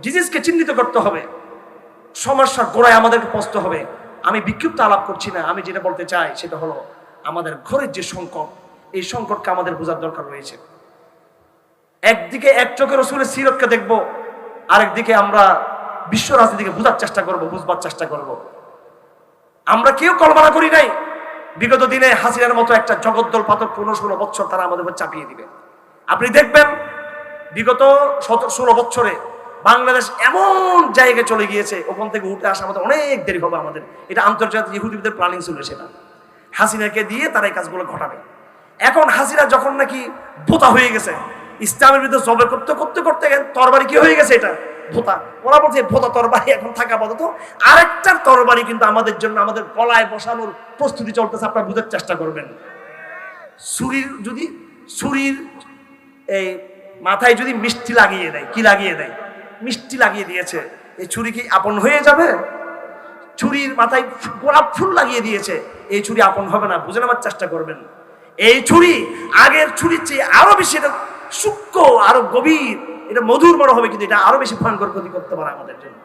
ডিজিজকে চিহ্নিত করতে হবে, সমস্যার গোড়ায় আমাদেরকে পৌঁছতে হবে। আমি বিক্ষিপ্ত আলাপ করছি না, আমি যেটা বলতে চাই সেটা হলো আমাদের ঘরের যে সংকট, এই সংকটকে আমাদের বোঝার দরকার রয়েছে। একদিকে এক চোখে রাসূলের সিরতকে দেখবো, আরেকদিকে আমরা বিশ্ব রাজনীতিকে বোঝার চেষ্টা করব, বুঝবার চেষ্টা করব। আমরা কেউ কল্পনা করি নাই বিগত দিনে হাসিনার মতো একটা জগদ্দল পাথর 15-16 বছর তারা আমাদের উপর চাপিয়ে দিবে। আপনি দেখবেন বিগত 16 বছরে বাংলাদেশ এমন জায়গায় চলে গিয়েছে, ওখান থেকে উঠে আসা আমাদের অনেক দেরি হবে। আমাদের এটা আন্তর্জাতিক ইহুদিদের প্ল্যানিং ছিল, সেটা হাসিনাকে দিয়ে তারা এই কাজগুলো ঘটাবে। এখন হাসিনা যখন নাকি ভোতা হয়ে গেছে, ইসলামের বিরুদ্ধে জবের করতে করতে করতে তরবারি কি হয়ে গেছে, এটা ভোতা। ওরা বলছে ভোতা তরবারি এখন থাকা পর্যন্ত আরেকটা তরবারি কিন্তু আমাদের জন্য আমাদের গলায় বসানোর প্রস্তুতি চলতেছে। আপনারা বুঝার চেষ্টা করবেন, ছুরির এই মাথায় যদি মিষ্টি লাগিয়ে দেয়, কি লাগিয়ে দেয়, মিষ্টি লাগিয়ে দিয়েছে, এই ছুরি কি আপন হয়ে যাবে? ছুরির মাথায় গোলাপ ফুল লাগিয়ে দিয়েছে, এই ছুরি আপন হবে না। বুঝে নেওয়ার চেষ্টা করবেন, এই ছুরি আগের ছুরির চেয়ে আরো বেশি এটা সূক্ষ্ম, আরো গভীর, এটা মধুর বড় হবে, কিন্তু এটা আরো বেশি ভয়ঙ্কর ক্ষতি করতে পারে আমাদের জন্য।